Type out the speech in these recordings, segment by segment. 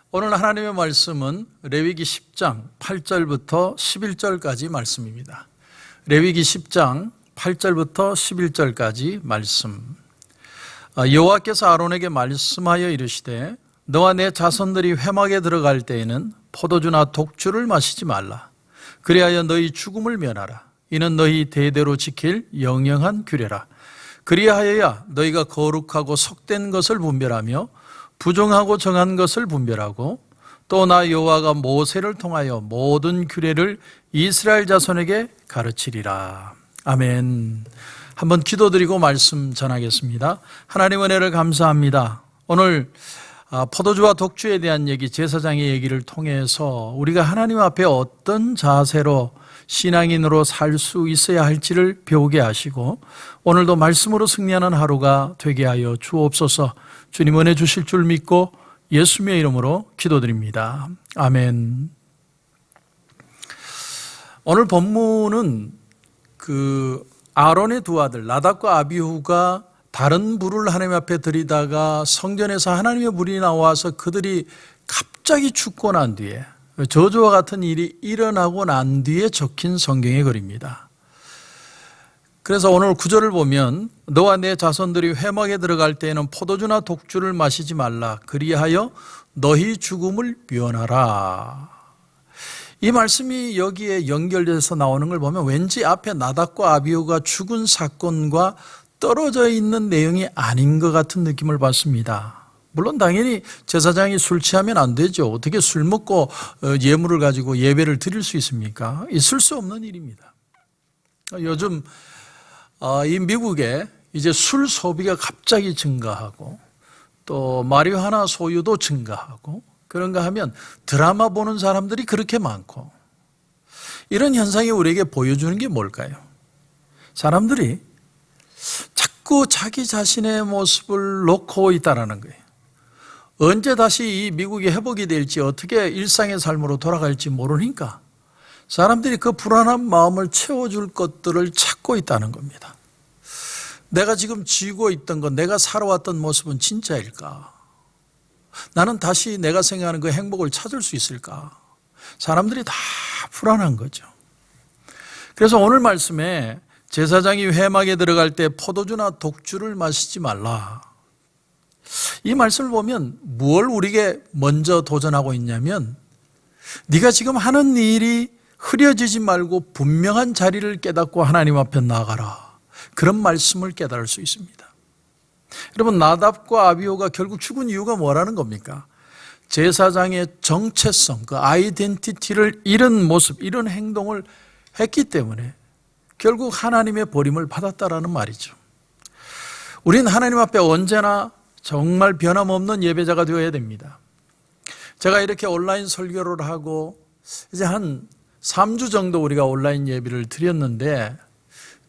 오늘 하나님의 말씀은 레위기 10장 8절부터 11절까지 말씀입니다. 레위기 10장 8절부터 11절까지 말씀. 여호와께서 아론에게 말씀하여 이르시되 너와 내 자손들이 회막에 들어갈 때에는 포도주나 독주를 마시지 말라. 그리하여 너희 죽음을 면하라. 이는 너희 대대로 지킬 영영한 규례라. 그리하여야 너희가 거룩하고 속된 것을 분별하며 부정하고 정한 것을 분별하고 또 나 여호와가 모세를 통하여 모든 규례를 이스라엘 자손에게 가르치리라. 아멘. 한번 기도드리고 말씀 전하겠습니다. 하나님 은혜를 감사합니다. 오늘 포도주와 독주에 대한 얘기, 제사장의 얘기를 통해서 우리가 하나님 앞에 어떤 자세로 신앙인으로 살 수 있어야 할지를 배우게 하시고 오늘도 말씀으로 승리하는 하루가 되게 하여 주옵소서. 주님 은혜 주실 줄 믿고 예수님의 이름으로 기도드립니다. 아멘. 오늘 본문은 아론의 두 아들 나답과 아비후가 다른 불을 하나님 앞에 들이다가 성전에서 하나님의 불이 나와서 그들이 갑자기 죽고 난 뒤에 저주와 같은 일이 일어나고 난 뒤에 적힌 성경의 글입니다. 그래서 오늘 9절을 보면 너와 내 자손들이 회막에 들어갈 때에는 포도주나 독주를 마시지 말라. 그리하여 너희 죽음을 면하라. 이 말씀이 여기에 연결돼서 나오는 걸 보면 왠지 앞에 나답과 아비후가 죽은 사건과 떨어져 있는 내용이 아닌 것 같은 느낌을 받습니다. 물론 당연히 제사장이 술 취하면 안 되죠. 어떻게 술 먹고 예물을 가지고 예배를 드릴 수 있습니까? 있을 수 없는 일입니다. 요즘 이 미국에 이제 술 소비가 갑자기 증가하고 또 마리화나 소유도 증가하고 그런가 하면 드라마 보는 사람들이 그렇게 많고 이런 현상이 우리에게 보여주는 게 뭘까요? 사람들이 자꾸 자기 자신의 모습을 놓고 있다는 거예요. 언제 다시 이 미국이 회복이 될지 어떻게 일상의 삶으로 돌아갈지 모르니까 사람들이 그 불안한 마음을 채워줄 것들을 찾고 있다는 겁니다. 내가 지금 쥐고 있던 것, 내가 살아왔던 모습은 진짜일까? 나는 다시 내가 생각하는 그 행복을 찾을 수 있을까? 사람들이 다 불안한 거죠. 그래서 오늘 말씀에 제사장이 회막에 들어갈 때 포도주나 독주를 마시지 말라. 이 말씀을 보면 무엇을 우리에게 먼저 도전하고 있냐면 네가 지금 하는 일이 흐려지지 말고 분명한 자리를 깨닫고 하나님 앞에 나아가라. 그런 말씀을 깨달을 수 있습니다. 여러분 나답과 아비후가 결국 죽은 이유가 뭐라는 겁니까? 제사장의 정체성, 그 아이덴티티를 잃은 모습, 이런 행동을 했기 때문에 결국 하나님의 버림을 받았다라는 말이죠. 우리는 하나님 앞에 언제나 정말 변함없는 예배자가 되어야 됩니다. 제가 이렇게 온라인 설교를 하고 이제 한 3주 정도 우리가 온라인 예배를 드렸는데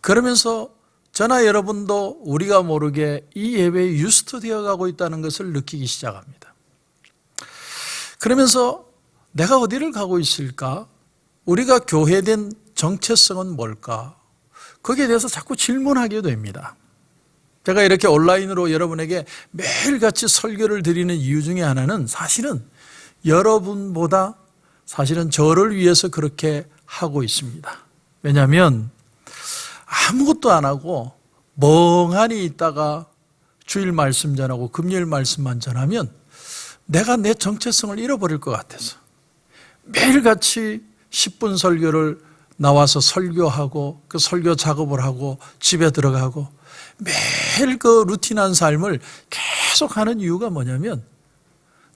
그러면서 저나 여러분도 우리가 모르게 이 예배에 유스트 되어가고 있다는 것을 느끼기 시작합니다. 그러면서 내가 어디를 가고 있을까? 우리가 교회된 정체성은 뭘까? 거기에 대해서 자꾸 질문하게 됩니다. 제가 이렇게 온라인으로 여러분에게 매일같이 설교를 드리는 이유 중에 하나는 사실은 여러분보다 사실은 저를 위해서 그렇게 하고 있습니다. 왜냐하면 아무것도 안 하고 멍하니 있다가 주일 말씀 전하고 금요일 말씀만 전하면 내가 내 정체성을 잃어버릴 것 같아서 매일같이 10분 설교를 나와서 설교하고 그 설교 작업을 하고 집에 들어가고 매일 그 루틴한 삶을 계속하는 이유가 뭐냐면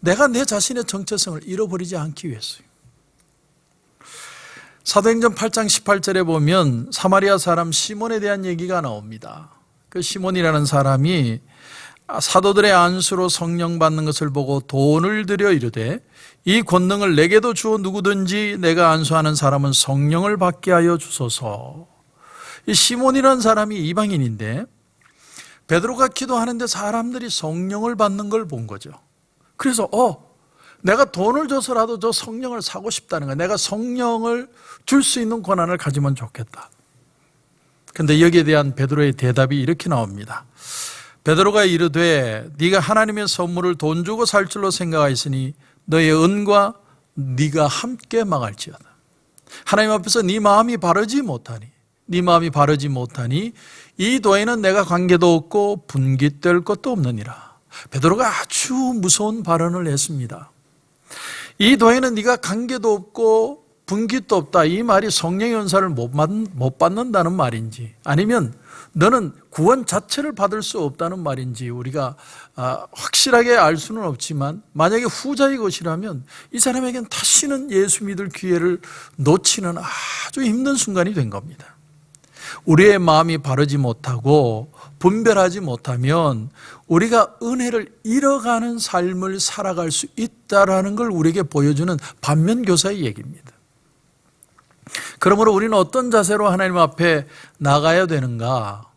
내가 내 자신의 정체성을 잃어버리지 않기 위해서요. 사도행전 8장 18절에 보면 사마리아 사람 시몬에 대한 얘기가 나옵니다. 그 시몬이라는 사람이 사도들의 안수로 성령 받는 것을 보고 돈을 들여 이르되 이 권능을 내게도 주어 누구든지 내가 안수하는 사람은 성령을 받게 하여 주소서. 이 시몬이라는 사람이 이방인인데 베드로가 기도하는데 사람들이 성령을 받는 걸 본 거죠. 그래서 내가 돈을 줘서라도 저 성령을 사고 싶다는 거야. 내가 성령을 줄 수 있는 권한을 가지면 좋겠다. 그런데 여기에 대한 베드로의 대답이 이렇게 나옵니다. 베드로가 이르되 네가 하나님의 선물을 돈 주고 살 줄로 생각하였으니 너의 은과 네가 함께 망할지어다. 하나님 앞에서 네 마음이 바르지 못하니 이 도에는 내가 관계도 없고 분깃될 것도 없느니라. 베드로가 아주 무서운 발언을 했습니다. 이 도에는 네가 관계도 없고 분깃도 없다. 이 말이 성령의 은사를 못 받는다는 말인지, 아니면 너는 구원 자체를 받을 수 없다는 말인지 우리가 확실하게 알 수는 없지만, 만약에 후자의 것이라면 이 사람에겐 다시는 예수 믿을 기회를 놓치는 아주 힘든 순간이 된 겁니다. 우리의 마음이 바르지 못하고 분별하지 못하면 우리가 은혜를 잃어가는 삶을 살아갈 수 있다는 걸 우리에게 보여주는 반면교사의 얘기입니다. 그러므로 우리는 어떤 자세로 하나님 앞에 나가야 되는가?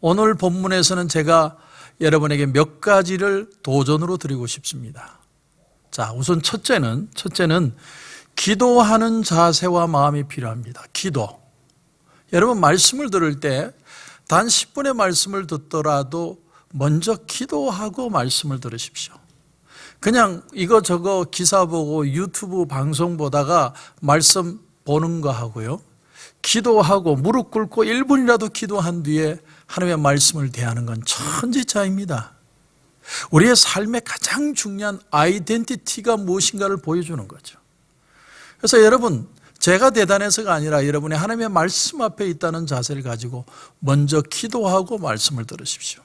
오늘 본문에서는 제가 여러분에게 몇 가지를 도전으로 드리고 싶습니다. 자, 우선 첫째는 기도하는 자세와 마음이 필요합니다. 기도. 여러분, 말씀을 들을 때 단 10분의 말씀을 듣더라도 먼저 기도하고 말씀을 들으십시오. 그냥 이거저거 기사 보고 유튜브 방송 보다가 말씀 보는 거 하고요, 기도하고 무릎 꿇고 1분이라도 기도한 뒤에 하나님의 말씀을 대하는 건 천지 차이입니다. 우리의 삶의 가장 중요한 아이덴티티가 무엇인가를 보여주는 거죠. 그래서 여러분, 제가 대단해서가 아니라 여러분이 하나님의 말씀 앞에 있다는 자세를 가지고 먼저 기도하고 말씀을 들으십시오.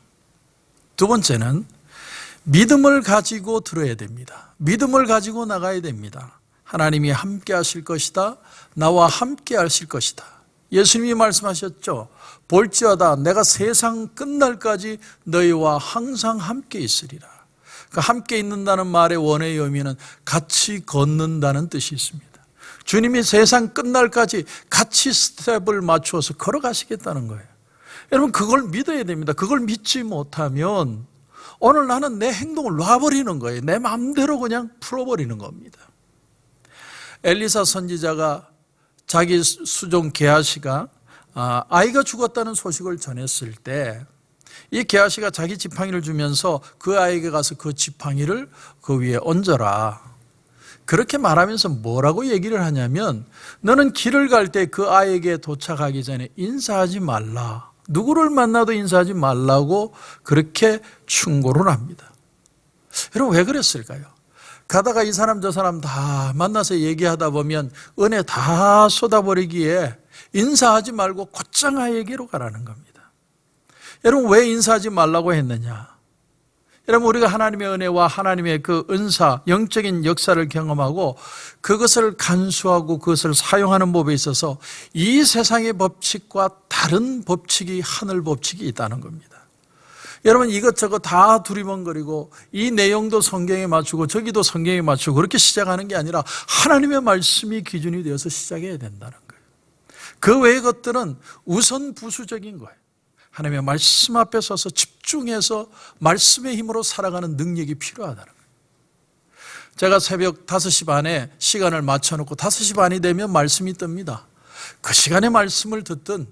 두 번째는 믿음을 가지고 들어야 됩니다. 믿음을 가지고 나가야 됩니다. 하나님이 함께 하실 것이다. 나와 함께 하실 것이다. 예수님이 말씀하셨죠. 볼지어다 내가 세상 끝날까지 너희와 항상 함께 있으리라. 그러니까 함께 있는다는 말의 원의 의미는 같이 걷는다는 뜻이 있습니다. 주님이 세상 끝날까지 같이 스텝을 맞추어서 걸어가시겠다는 거예요. 여러분, 그걸 믿어야 됩니다. 그걸 믿지 못하면 오늘 나는 내 행동을 놔버리는 거예요. 내 마음대로 그냥 풀어버리는 겁니다. 엘리사 선지자가 자기 수종 게하시가 아이가 죽었다는 소식을 전했을 때 이 게하시가 자기 지팡이를 주면서 그 아이에게 가서 그 지팡이를 그 위에 얹어라. 그렇게 말하면서 뭐라고 얘기를 하냐면, 너는 길을 갈 때 그 아이에게 도착하기 전에 인사하지 말라. 누구를 만나도 인사하지 말라고 그렇게 충고를 합니다. 여러분, 왜 그랬을까요? 가다가 이 사람 저 사람 다 만나서 얘기하다 보면 은혜 다 쏟아버리기에 인사하지 말고 곧장 아이에게로 가라는 겁니다. 여러분, 왜 인사하지 말라고 했느냐? 여러분, 우리가 하나님의 은혜와 하나님의 그 은사, 영적인 역사를 경험하고 그것을 간수하고 그것을 사용하는 법에 있어서 이 세상의 법칙과 다른 법칙이, 하늘 법칙이 있다는 겁니다. 여러분, 이것저것 다 두리번거리고 이 내용도 성경에 맞추고 저기도 성경에 맞추고 그렇게 시작하는 게 아니라 하나님의 말씀이 기준이 되어서 시작해야 된다는 거예요. 그 외의 것들은 우선 부수적인 거예요. 하나님의 말씀 앞에 서서 집중해서 말씀의 힘으로 살아가는 능력이 필요하다는 거예요. 제가 새벽 5시 반에 시간을 맞춰놓고 5시 반이 되면 말씀이 뜹니다. 그 시간에 말씀을 듣든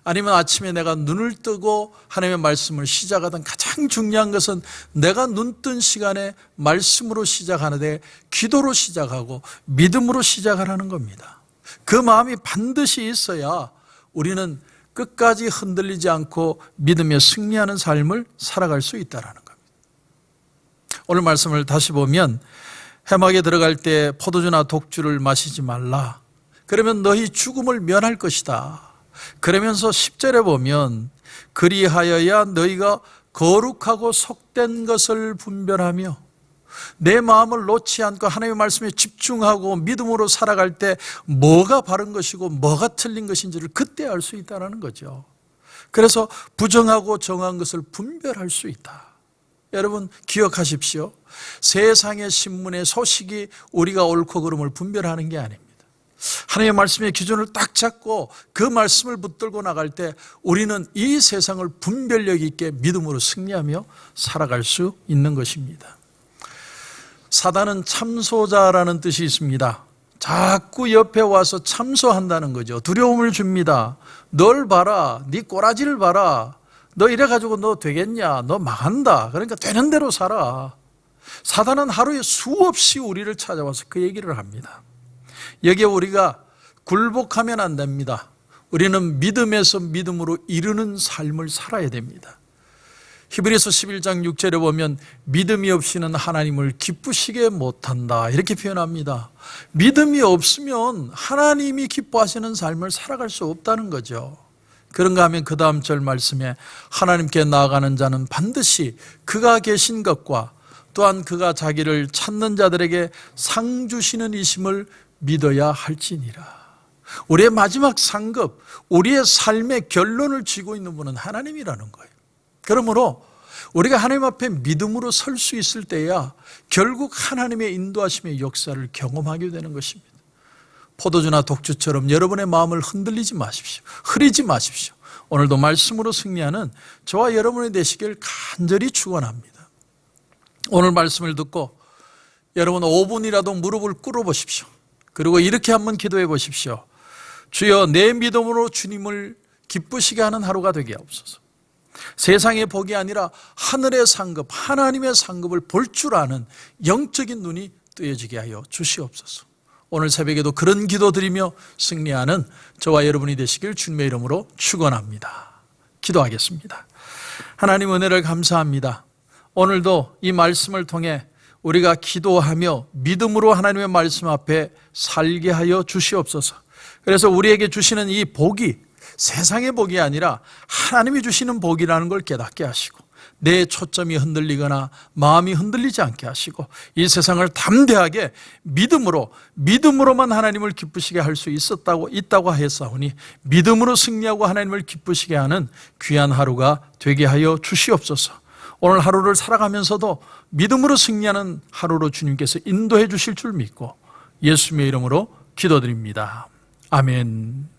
아니면 아침에 내가 눈을 뜨고 하나님의 말씀을 시작하든, 가장 중요한 것은 내가 눈 뜬 시간에 말씀으로 시작하는데 기도로 시작하고 믿음으로 시작하라는 겁니다. 그 마음이 반드시 있어야 우리는 끝까지 흔들리지 않고 믿음에 승리하는 삶을 살아갈 수 있다는 겁니다. 오늘 말씀을 다시 보면, 해막에 들어갈 때 포도주나 독주를 마시지 말라. 그러면 너희 죽음을 면할 것이다. 그러면서 10절에 보면, 그리하여야 너희가 거룩하고 속된 것을 분별하며 내 마음을 놓지 않고 하나님의 말씀에 집중하고 믿음으로 살아갈 때 뭐가 바른 것이고 뭐가 틀린 것인지를 그때 알 수 있다는 거죠. 그래서 부정하고 정한 것을 분별할 수 있다. 여러분, 기억하십시오. 세상의 신문의 소식이 우리가 옳고 그름을 분별하는 게 아닙니다. 하나님의 말씀의 기준을 딱 잡고 그 말씀을 붙들고 나갈 때 우리는 이 세상을 분별력 있게 믿음으로 승리하며 살아갈 수 있는 것입니다. 사단은 참소자라는 뜻이 있습니다. 자꾸 옆에 와서 참소한다는 거죠. 두려움을 줍니다. 널 봐라, 네 꼬라지를 봐라, 너 이래가지고 너 되겠냐, 너 망한다, 그러니까 되는 대로 살아. 사단은 하루에 수없이 우리를 찾아와서 그 얘기를 합니다. 여기에 우리가 굴복하면 안 됩니다. 우리는 믿음에서 믿음으로 이루는 삶을 살아야 됩니다. 히브리서 11장 6절에 보면 믿음이 없이는 하나님을 기쁘시게 못한다 이렇게 표현합니다. 믿음이 없으면 하나님이 기뻐하시는 삶을 살아갈 수 없다는 거죠. 그런가 하면 그 다음 절 말씀에 하나님께 나아가는 자는 반드시 그가 계신 것과 또한 그가 자기를 찾는 자들에게 상 주시는 이심을 믿어야 할지니라. 우리의 마지막 상급, 우리의 삶의 결론을 쥐고 있는 분은 하나님이라는 거예요. 그러므로 우리가 하나님 앞에 믿음으로 설 수 있을 때야 결국 하나님의 인도하심의 역사를 경험하게 되는 것입니다. 포도주나 독주처럼 여러분의 마음을 흔들리지 마십시오. 흐리지 마십시오. 오늘도 말씀으로 승리하는 저와 여러분이 되시길 간절히 축원합니다. 오늘 말씀을 듣고 여러분 5분이라도 무릎을 꿇어보십시오. 그리고 이렇게 한번 기도해 보십시오. 주여, 내 믿음으로 주님을 기쁘시게 하는 하루가 되게 하옵소서. 세상의 복이 아니라 하늘의 상급, 하나님의 상급을 볼 줄 아는 영적인 눈이 뜨여지게 하여 주시옵소서. 오늘 새벽에도 그런 기도 드리며 승리하는 저와 여러분이 되시길 주님의 이름으로 축원합니다. 기도하겠습니다. 하나님 은혜를 감사합니다. 오늘도 이 말씀을 통해 우리가 기도하며 믿음으로 하나님의 말씀 앞에 살게 하여 주시옵소서. 그래서 우리에게 주시는 이 복이 세상의 복이 아니라 하나님이 주시는 복이라는 걸 깨닫게 하시고 내 초점이 흔들리거나 마음이 흔들리지 않게 하시고 이 세상을 담대하게 믿음으로만 하나님을 기쁘시게 할 수 있다고 하였사오니 믿음으로 승리하고 하나님을 기쁘시게 하는 귀한 하루가 되게 하여 주시옵소서. 오늘 하루를 살아가면서도 믿음으로 승리하는 하루로 주님께서 인도해 주실 줄 믿고 예수님의 이름으로 기도드립니다. 아멘.